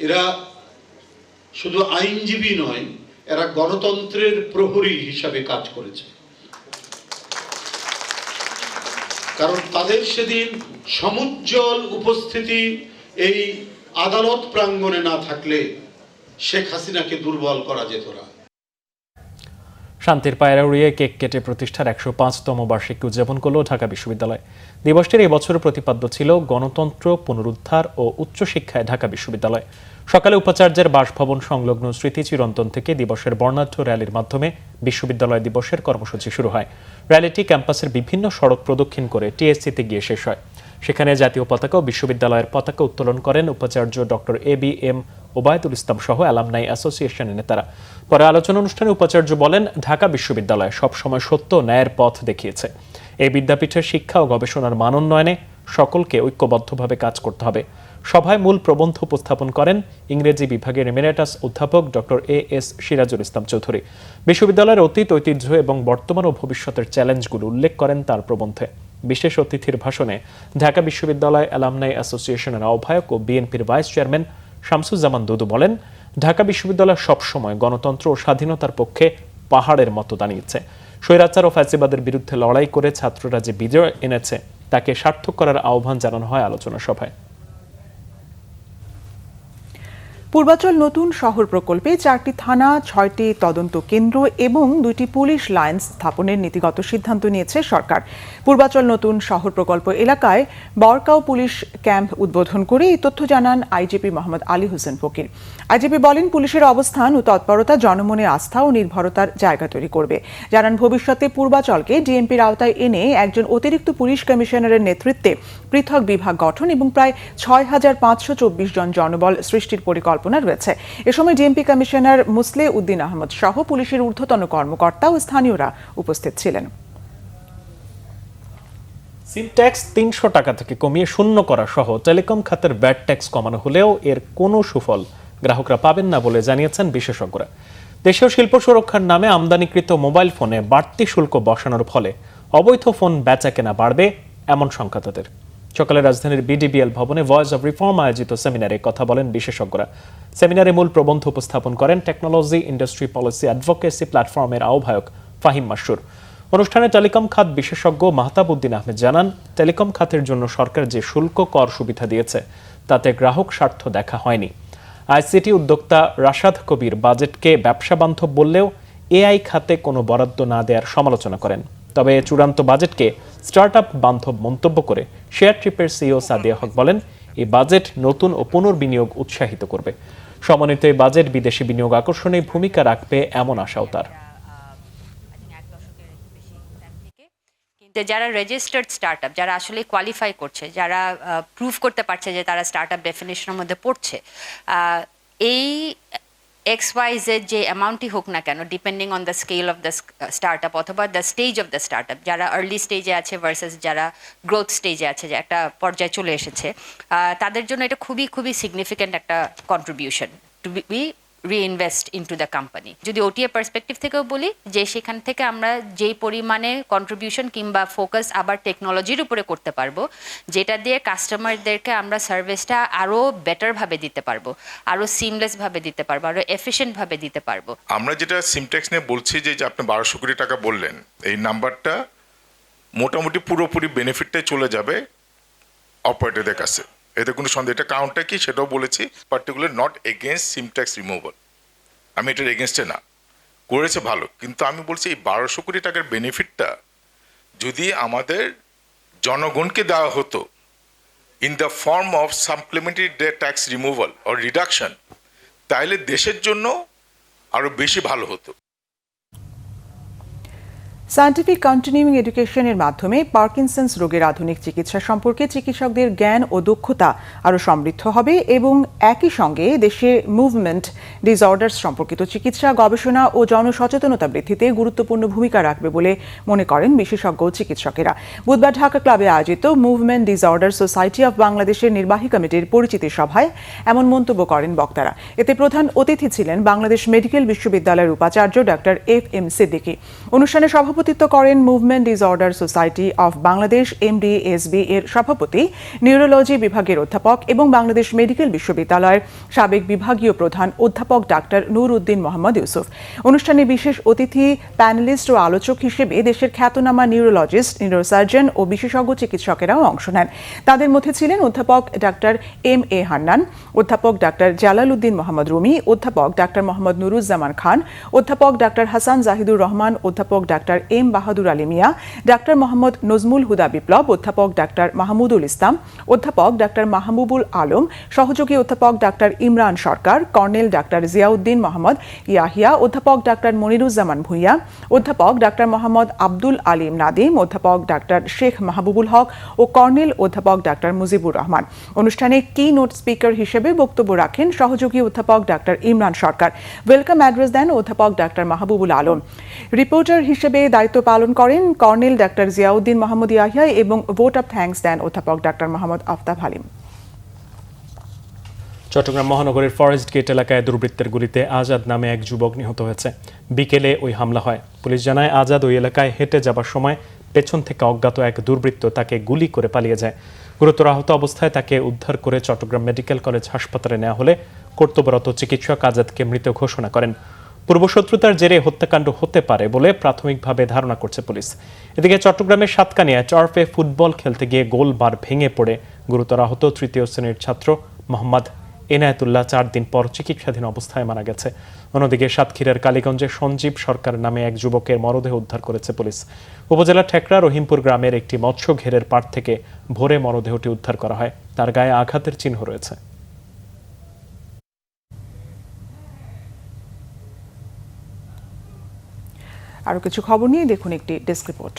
এরা শুধু আইনজীবী নয়, এরা গণতন্ত্রের প্রহরী হিসাবে কাজ করেছে। কারণ তাদের সেদিন সমুজ্জ্বল উপস্থিতি এই আদালত প্রাঙ্গণে না থাকলে শেখ হাসিনাকে দুর্বল করা যেত না। শান্তির পায়রা উড়িয়ে কেক কেটে প্রতিষ্ঠার 105তম বার্ষিকী উদযাপন করল ঢাকা বিশ্ববিদ্যালয়। দিবসটির এই বছরের প্রতিপাদ্য ছিল গণতন্ত্র পুনরুদ্ধার ও উচ্চশিক্ষায় ঢাকা বিশ্ববিদ্যালয়। সকালে উপাচার্যের বাসভবন সংলগ্ন স্মৃতি চিরন্তন থেকে দিবসের বর্ণাঢ্য র্যালির মাধ্যমে বিশ্ববিদ্যালয় দিবসের কর্মসূচি শুরু হয়। র্যালিটি ক্যাম্পাসের বিভিন্ন সড়ক প্রদক্ষিণ করে টিএসসিতে গিয়ে শেষ হয়। সেখানে জাতীয় পতাকা ও বিশ্ববিদ্যালয়ের পতাকা উত্তোলন করেন উপাচার্য ডক্টর এবিএম ওবায়দুল ইসলাম সহ অ্যালামনাই অ্যাসোসিয়েশনের নেতারা। পরে আলোচনা অনুষ্ঠানে উপাচার্য বলেন, ঢাকা বিশ্ববিদ্যালয় সবসময় সত্য ন্যায়ের পথ দেখিয়েছে। এই বিদ্যাপীঠের শিক্ষা ও গবেষণার মান উন্নয়নে সকলকে ঐক্যবদ্ধভাবে কাজ করতে হবে। সভায় মূল প্রবন্ধ উপস্থাপন করেন ইংরেজি বিভাগের এমিরেটাস অধ্যাপক ডক্টর এএস সিরাজুল ইসলাম চৌধুরী। বিশ্ববিদ্যালয়ের অতীত ঐতিহ্য এবং বর্তমান ও ভবিষ্যতের চ্যালেঞ্জগুলো উল্লেখ করেন তার প্রবন্ধে। বিশেষ অতিথির ভাষণে ঢাকা বিশ্ববিদ্যালয় অ্যালামনাই অ্যাসোসিয়েশনের আহ্বায়ক ও বিএনপির ভাইস চেয়ারম্যান শামসুজ্জামান দুদু বলেন, ঢাকা বিশ্ববিদ্যালয় সবসময় গণতন্ত্র ও স্বাধীনতার পক্ষে পাহাড়ের মতো দাঁড়িয়েছে। স্বৈরাচার ও ফ্যাসিবাদের বিরুদ্ধে লড়াই করে ছাত্ররা যে বিজয় এনেছে তাকে সার্থক করার আহ্বান জানানো হয় আলোচনা সভায়। পূর্বাচল নতুন শহর প্রকল্পে 4টি থানা, 6টি তদন্ত কেন্দ্র এবং 2টি পুলিশ লাইন স্থাপনের নীতিগত সিদ্ধান্ত নিয়েছে সরকার। পূর্বাচল নতুন শহর প্রকল্প এলাকায় বরকাও পুলিশ ক্যাম্প উদ্বোধন করে এই তথ্য জানান আইজিপি মোহাম্মদ আলী হোসেন ফকির। আইজিপি বলেন, পুলিশের অবস্থান ও তৎপরতা জনমনে আস্থা ও নির্ভরতার জায়গা তৈরি করবে। জানান, ভবিষ্যতে পূর্বাচলকে ডিএমপির আওতায় এনে একজন অতিরিক্ত পুলিশ কমিশনারের নেতৃত্বে পৃথক বিভাগ গঠন এবং প্রায় 6,524 জন জনবল সৃষ্টির পরিকল্পনা রয়েছে। এ সময় ডিএমপি কমিশনার মুসলে উদ্দিন আহমদ সহ পুলিশের ঊর্ধ্বতন কর্মকর্তা ও স্থানীয়রা উপস্থিত ছিলেন। সিম ট্যাক্স 300 টাকা থেকে কমিয়ে 0 করা সহ টেলিকম খাতের ভ্যাট ট্যাক্স কমানো হলেও এর কোনো সুফল গ্রাহকরা পাবেন না বলে জানিয়েছেন বিশেষজ্ঞরা। দেশীয় শিল্প সুরক্ষার নামে আমদানিকৃত মোবাইল ফোনে বাড়তি শুল্ক বসানোর ফলে অবৈধ ফোন বেচা কেনা বাড়বে এমন শঙ্কা তাদের। সকালে রাজধানীর বিডিবিএল ভবনে ভয়েস অব রিফর্ম আয়োজিত সেমিনারে কথা বলেন বিশেষজ্ঞরা। সেমিনারে মূল প্রবন্ধ উপস্থাপন করেন টেকনোলজি ইন্ডাস্ট্রি পলিসি অ্যাডভোকেসি প্ল্যাটফর্মের আহ্বায়ক ফাহিম মাসুর। অনুষ্ঠানে টেলিকম খাত বিশেষজ্ঞ মাহতাব উদ্দিন আহমেদ জানান, টেলিকম খাতের জন্য সরকার যে শুল্ক কর সুবিধা দিয়েছে তাতে গ্রাহক স্বার্থ দেখা হয়নি। আইসিটি উদ্যোক্তা রাশাদ কবির বাজেটকে ব্যবসা বান্ধব বললেও এআই খাতে কোনো বরাদ্দ না দেওয়ার সমালোচনা করেন। তবে চূড়ান্ত বাজেটকে স্টার্টআপ বান্ধব মন্তব্য করে শেয়ার ট্রিপের সিইও সাদিয়া হক বলেন, এই বাজেট নতুন ও পুনর্বিনিয়োগ উৎসাহিত করবে। সমন্বিত এই বাজেট বিদেশি বিনিয়োগ আকর্ষণে ভূমিকা রাখবে এমন আশাও তার। যারা রেজিস্টার্ড স্টার্টআপ, যারা আসলে কোয়ালিফাই করছে, যারা প্রুভ করতে পারছে যে তারা স্টার্টআপ ডেফিনেশনের মধ্যে পড়ছে, এই XYZ যে অ্যামাউন্টই হোক না কেন, depending on the scale of the startup অথবা the stage of the startup, যারা আর্লি স্টেজে আছে ভার্সাস যারা গ্রোথ স্টেজে আছে, যে একটা পর্যায়ে চলে এসেছে, তাদের জন্য এটা খুবই খুবই সিগনিফিক্যান্ট একটা contribution to be reinvest into the company. যদি ওটিএ পার্সপেক্টিভ থেকেও বলি, যে সেখান থেকে আমরা যেই পরিমাণে কন্ট্রিবিউশন কিংবা ফোকাস আবার টেকনোলজির উপরে করতে পারবো, যেটা দিয়ে কাস্টমারদেরকে আমরা সার্ভিসটা আরও বেটারভাবে দিতে পারবো, আরও সিমলেসভাবে দিতে পারবো, আরও এফিশিয়েন্টভাবে দিতে পারবো। আমরা যেটা সিমট্যাক্স নিয়ে বলছি, যে আপনি 1200 কোটি টাকা বললেন, এই নাম্বারটা মোটামুটি পুরোপুরি বেনিফিটটাই চলে যাবে অপারেটরদের কাছে, এতে কোনো সন্দেহ। এটা কাউন্টটা কি সেটাও বলেছি, particular not against SIM tax removal, আমি এটার এগেনস্টে না, করেছে ভালো, কিন্তু আমি বলছি এই 1200 কোটি টাকার বেনিফিটটা যদি আমাদের জনগণকে দেওয়া হতো in the form of supplementary tax removal or reduction, তাহলে দেশের জন্য আরো বেশি ভালো হতো। সায়েন্টিফিক কন্টিনিউইং এডুকেশনের মাধ্যমে পার্কিনসন্স রোগের আধুনিক চিকিৎসা সম্পর্কে চিকিৎসকদের জ্ঞান ও দক্ষতা আরও সমৃদ্ধ হবে এবং একই সঙ্গে দেশে মুভমেন্ট ডিসঅর্ডার্স সম্পর্কিত চিকিৎসা, গবেষণা ও জনসচেতনতা বৃদ্ধিতে গুরুত্বপূর্ণ ভূমিকা রাখবে বলে মনে করেন বিশেষজ্ঞ চিকিৎসকেরা। বুধবার ঢাকা ক্লাবে আয়োজিত মুভমেন্ট ডিসঅর্ডার সোসাইটি অব বাংলাদেশের নির্বাহী কমিটির পরিচিতি সভায় এমন মন্তব্য করেন বক্তারা। এতে প্রধান অতিথি ছিলেন বাংলাদেশ মেডিকেল বিশ্ববিদ্যালয়ের উপাচার্য ডক্টর FM সিদ্দিকী। অনুষ্ঠানে সভাপতিত্ব করেন movement disorder society of Bangladesh MDSB এর সভাপতি, নিউরোলজি বিভাগের অধ্যাপক এবং বাংলাদেশ মেডিকেল বিশ্ববিদ্যালয়ের সাবেক বিভাগীয় প্রধান অধ্যাপক ডাক্তার নূর উদ্দিন মোহাম্মদ ইউসুফ। অনুষ্ঠানে বিশেষ অতিথি, প্যানেলিস্ট ও আলোচক হিসেবে দেশের খ্যাতনামা নিউরোলজিস্ট, নিউরোসার্জন ও বিশেষজ্ঞ চিকিৎসকেরাও অংশ নেন। তাদের মধ্যে ছিলেন অধ্যাপক ডাক্তার MA হান্নান, অধ্যাপক ডাক্তার জালাল উদ্দিন মোহাম্মদ রুমি, অধ্যাপক ডাক্তার মোহাম্মদ নুরুজ্জামান খান, অধ্যাপক ডাক্তার হাসান জাহিদুর রহমান, অধ্যাপক ডাক্তার M বাহাদুর আলী মিয়া, ডাক্তার মোহাম্মদ নজমুল হুদা বিপ্লব, অধ্যাপক ডাক্তার মাহমুদুল ইসলাম, অধ্যাপক ডাক্তার মাহবুবুল আলম, সহযোগী অধ্যাপক ডাক্তার ইমরান সরকার, কর্নেল ডাক্তার জিয়াউদ্দিন মোহাম্মদ ইয়াহিয়া, অধ্যাপক ডাক্তার মনিরুজ্জামান ভূঁইয়া, অধ্যাপক ডাক্তার মোহাম্মদ আব্দুল আলিম নাদিম, অধ্যাপক ডাক্তার শেখ মাহবুবুল হক ও কর্নেল অধ্যাপক ডাক্তার মুজিবুর রহমান। অনুষ্ঠানে কি নোট স্পিকার হিসেবে বক্তব্য রাখেন সহযোগী অধ্যাপক ডাক্তার ইমরান সরকার। ওয়েলকাম অ্যাড্রেস দেন অধ্যাপক ডাক্তার মাহবুবুল আলম। রিপোর্টার হিসেবে দায়িত্ব পালন করেন কর্নেল ডাক্তার জিয়াউদ্দিন মোহাম্মদ ইয়াহিয়া এবং ভোট অব থ্যাঙ্কস দেন অধ্যাপক ডাক্তার মোহাম্মদ আফতাব হালিম। চট্টগ্রাম মহানগরের ফরেস্ট গেট এলাকায় দুর্বৃত্তের গুলিতে আজাদ নামে এক যুবক নিহত হয়েছে। বিকেলে ওই হামলা হয়। পুলিশ জানায়, আজাদ ওই এলাকায় হেঁটে যাবার সময় পেছন থেকে অজ্ঞাত এক দুর্বৃত্ত তাকে গুলি করে পালিয়ে যায়। গুরুতর আহত অবস্থায় তাকে উদ্ধার করে চট্টগ্রাম মেডিকেল কলেজ হাসপাতালে নেওয়া হলে কর্তব্যরত চিকিৎসক আজাদকে মৃত ঘোষণা করেন। পূর্বশত্রুতার জেরে হত্যাকাণ্ড হতে পারে বলে প্রাথমিকভাবে ধারণা করছে পুলিশ। এদিকে চট্টগ্রামের সাতকানিয়ায় টার্ফে ফুটবল খেলতে গিয়ে গোল বার ভেঙে পড়ে গুরুতর আহত তৃতীয় শ্রেণীর ছাত্র মোহাম্মদ এনায়েতুল্লাহ 4 দিন পর চিকিৎসাধীন অবস্থায় মারা গেছে। অন্যদিকে সাতক্ষীরার কালীগঞ্জে সঞ্জীব সরকার নামে এক যুবকের মরদেহ উদ্ধার করেছে পুলিশ। উপজেলার ঠেকরা রহিমপুর গ্রামের একটি মৎস্য ঘেরের পাড় থেকে ভোরে মরদেহটি উদ্ধার করা হয়। তার গায়ে আঘাতের চিহ্ন রয়েছে। আরো কিছু খবর নিয়ে দেখুন একটি ডেস্ক রিপোর্ট।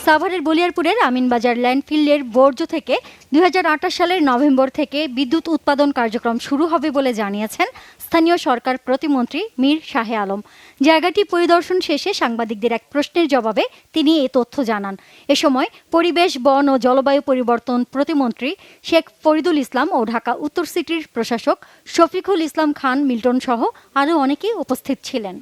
সাভারের বলিয়ারপুরের আমিনবাজার ল্যান্ডফিল্ডের বর্জ্য থেকে 2028 সালের নভেম্বর থেকে বিদ্যুৎ উৎপাদন কার্যক্রম শুরু হবে বলে জানিয়েছেন স্থানীয় সরকার প্রতিমন্ত্রী মীর শাহে আলম। জায়গাটি পরিদর্শন শেষে সাংবাদিকদের এক প্রশ্নের জবাবে তিনি এই তথ্য জানান। এ সময় পরিবেশ, বন ও জলবায়ু পরিবর্তন প্রতিমন্ত্রী শেখ ফরিদুল ইসলাম ও ঢাকা উত্তর সিটির প্রশাসক শফিকুল ইসলাম খান মিল্টন সহ আরও অনেকেই উপস্থিত ছিলেন।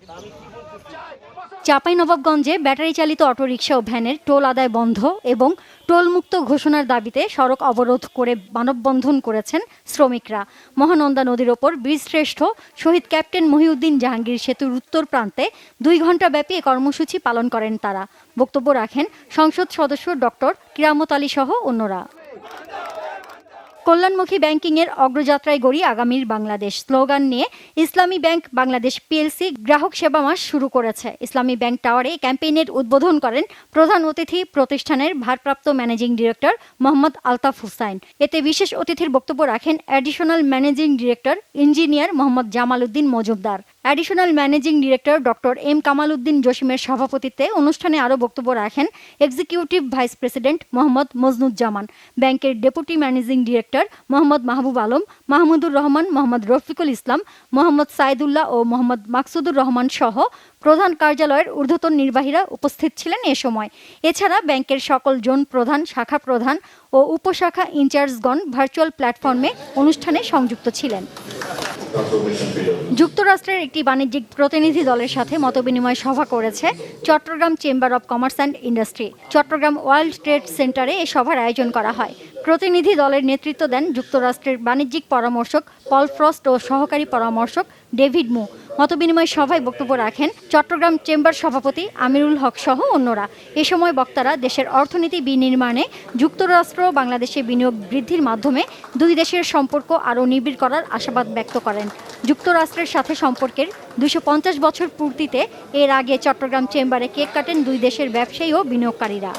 চাঁপাইনবাবগঞ্জে ব্যাটারি চালিত অটোরিকশা ও ভ্যানের টোল আদায় বন্ধ এবং টোলমুক্ত ঘোষণার দাবিতে সড়ক অবরোধ করে মানববন্ধন করেছেন শ্রমিকরা। মহানন্দা নদীর ওপর বীরশ্রেষ্ঠ শহীদ ক্যাপ্টেন মহিউদ্দিন জাহাঙ্গীর সেতুর উত্তর প্রান্তে 2 ঘণ্টা ব্যাপী কর্মসূচি পালন করেন তারা। বক্তব্য রাখেন সংসদ সদস্য ডক্টর কিরামত আলী সহ অন্যরা। কল্যাণমুখী ব্যাংকিংয়ের অগ্রযাত্রায় গড়ি আগামীর বাংলাদেশ স্লোগান নিয়ে ইসলামী ব্যাংক বাংলাদেশ পিএলসি গ্রাহক সেবা মাস শুরু করেছে। ইসলামী ব্যাংক টাওয়ারে ক্যাম্পেইনের উদ্বোধন করেন প্রধান অতিথি প্রতিষ্ঠানের ভারপ্রাপ্ত ম্যানেজিং ডিরেক্টর মোহাম্মদ আলতাফ হুসাইন। এতে বিশেষ অতিথির বক্তব্য রাখেন additional managing director engineer Mohammad Jamal Uddin Majumdar. Additional managing director doctor M Kamal Uddin জসিমের সভাপতিত্বে অনুষ্ঠানে আরও বক্তব্য রাখেন executive vice president Mohammad Majnuzzaman, ব্যাংকের deputy managing director Mohammad Mahbub Alam, Mahmudur Rahman, Mohammad Rafiqul Islam, Mohammad Saidullah ও মোহাম্মদ মাকসুদুর রহমান সহ প্রধান কার্যালয়ের ঊর্ধ্বতন নির্বাহীরা উপস্থিত ছিলেন এ সময়। এছাড়া ব্যাংকের সকল জোন প্রধান, শাখা প্রধান ও উপশাখা ইনচার্জগণ ভার্চুয়াল প্ল্যাটফর্মে অনুষ্ঠানে সংযুক্ত ছিলেন। যুক্তরাষ্ট্রের একটি বাণিজ্যিক প্রতিনিধি দলের সাথে মতবিনিময় সভা করেছে Chattogram chamber of commerce and industry. Chattogram world trade সেন্টারে এই সভার আয়োজন করা হয়। প্রতিনিধি দলের নেতৃত্ব দেন যুক্তরাষ্ট্রের বাণিজ্যিক পরামর্শক পল ফ্রস্ট ও সহকারী পরামর্শক ডেভিড মু। মতবিনিময় সভায় বক্তব্য রাখেন চট্টগ্রাম চেম্বার সভাপতি আমিরুল হক সহ অন্যরা। এ সময় বক্তারা দেশের অর্থনীতি বিনির্মাণে যুক্তরাষ্ট্র বাংলাদেশে বিনিয়োগ বৃদ্ধির মাধ্যমে দুই দেশের সম্পর্ক আরও নিবিড় করার আশাবাদ ব্যক্ত করেন। যুক্তরাষ্ট্রের সাথে সম্পর্কের 250 বছর পূর্তিতে এর আগে চট্টগ্রাম চেম্বারে কেক কাটেন দুই দেশের ব্যবসায়ী ও বিনিয়োগকারীরা।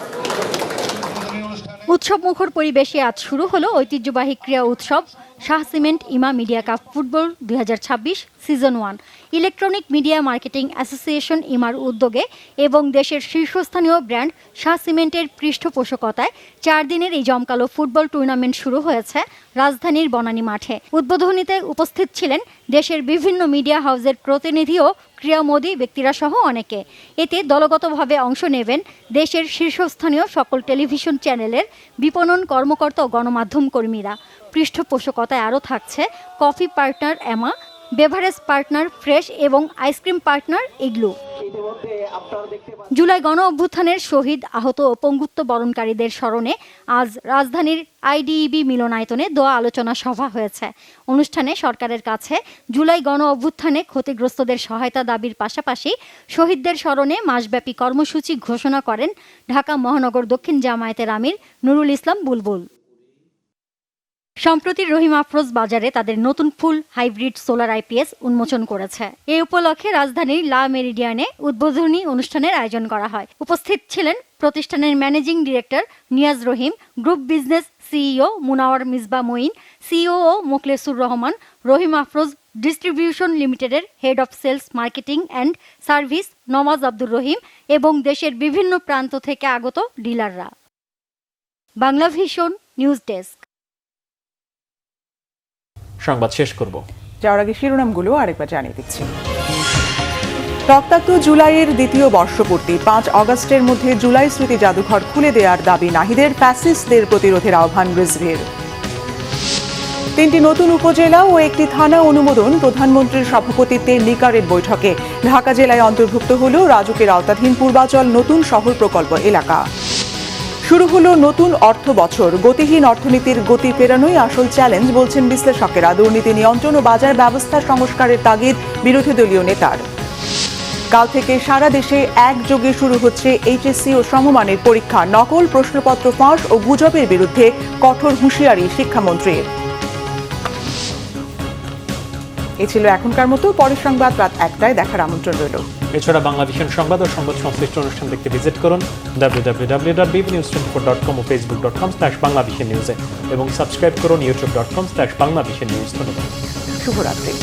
উৎসবমুখর পরিবেশে আজ শুরু হলো ঐতিহ্যবাহী ক্রীড়া উৎসব Shah cement EMA media cup football 2026 season 1। Electronic media marketing association ইমার উদ্যোগে এবং দেশের শীর্ষস্থানীয় ব্র্যান্ড শাহ সিমেন্টের পৃষ্ঠপোষকতায় 4 দিনের এই জমকালো ফুটবল টুর্নামেন্ট শুরু হয়েছে রাজধানীর বনানী মাঠে। উদ্বোধনীতে উপস্থিত ছিলেন দেশের বিভিন্ন মিডিয়া হাউসের প্রতিনিধি ও ক্রীড়ামোদী ব্যক্তিরা সহ অনেকে। এতে দলগতভাবে অংশ নেবেন দেশের শীর্ষস্থানীয় সকল টেলিভিশন চ্যানেলের বিপণন কর্মকর্তা ও গণমাধ্যম কর্মীরা। পৃষ্ঠপোষকতায় আরও থাকছে কফি পার্টনার এমা, বেভারেজ পার্টনার ফ্রেশ এবং আইসক্রিম পার্টনার ইগলু। জুলাই গণ অভ্যুত্থানের শহীদ, আহত ও পঙ্গুত্ব বরণকারীদের স্মরণে আজ রাজধানীর আইডিইবি মিলনায়তনে দোয়া আলোচনা সভা হয়েছে। অনুষ্ঠানে সরকারের কাছে জুলাই গণ অভ্যুত্থানে ক্ষতিগ্রস্তদের সহায়তা দাবির পাশাপাশি শহীদদের স্মরণে মাসব্যাপী কর্মসূচি ঘোষণা করেন ঢাকা মহানগর দক্ষিণ জামায়াতের আমির নুরুল ইসলাম বুলবুল। সম্প্রতি রহিম আফরোজ বাজারে তাদের নতুন ফুল হাইব্রিড সোলার আইপিএস উন্মোচন করেছে। এই উপলক্ষে রাজধানীর লা মেরিডিয়ানে উদ্বোধনী অনুষ্ঠানের আয়োজন করা হয়। উপস্থিত ছিলেন প্রতিষ্ঠানের managing director Niaz Rahim, group business CEO Munawar Misba Moin, CEO Mokhlesur Rahman, Rahim Afroz distribution লিমিটেডের head of sales marketing and service Nawaz Abdur Rahim এবং দেশের বিভিন্ন প্রান্ত থেকে আগত ডিলাররা। Bangla vision news desk. সংবাদ শেষ করব, যাওয়ার আগে শিরোনামগুলো আরেকবার জানিয়ে দিচ্ছি। রক্তাক্ত জুলাইয়ের দ্বিতীয় বর্ষপূর্তি 5 অগস্টের মধ্যে জুলাই স্মৃতি জাদুঘর খুলে দেওয়ার দাবি নাহিদের, ফ্যাসিস্টদের প্রতিরোধের আহ্বান রিজভির। 3টি নতুন উপজেলা ও একটি থানা অনুমোদন প্রধানমন্ত্রীর সভাপতিত্বে নিকারের বৈঠকে। ঢাকা জেলায় অন্তর্ভুক্ত হল রাজুকের আওতাধীন পূর্বাচল নতুন শহর প্রকল্প এলাকা। শুরু হলো নতুন অর্থ বছর, গতিহীন অর্থনীতির গতি ফেরানোই আসল চ্যালেঞ্জ বলছেন বিশ্লেষকেরা। দুর্নীতি নিয়ন্ত্রণ ও বাজার ব্যবস্থা সংস্কারের তাগিদ বিরোধী দলীয় নেতার। কাল থেকে সারা দেশে একযোগে শুরু হচ্ছে এইচএসসি ও সমমানের পরীক্ষা। নকল প্রশ্নপত্র ফাঁস ও গুজবের বিরুদ্ধে কঠোর হুঁশিয়ারি শিক্ষামন্ত্রীর। এ ছিল এখনকার মতো। পরের সংবাদ রাত 1টায় দেখার আমন্ত্রণ রইল। এছাড়া বাংলাদেশের সংবাদ ও সংবাদ সংশ্লিষ্ট অনুষ্ঠান দেখতে ভিজিট করুন www.bbnews24.com ও facebook.com/banglavishnewsে এবং সাবস্ক্রাইব করুন youtube.com/banglavishnnews। ধন্যবাদ। শুভরাত্রি।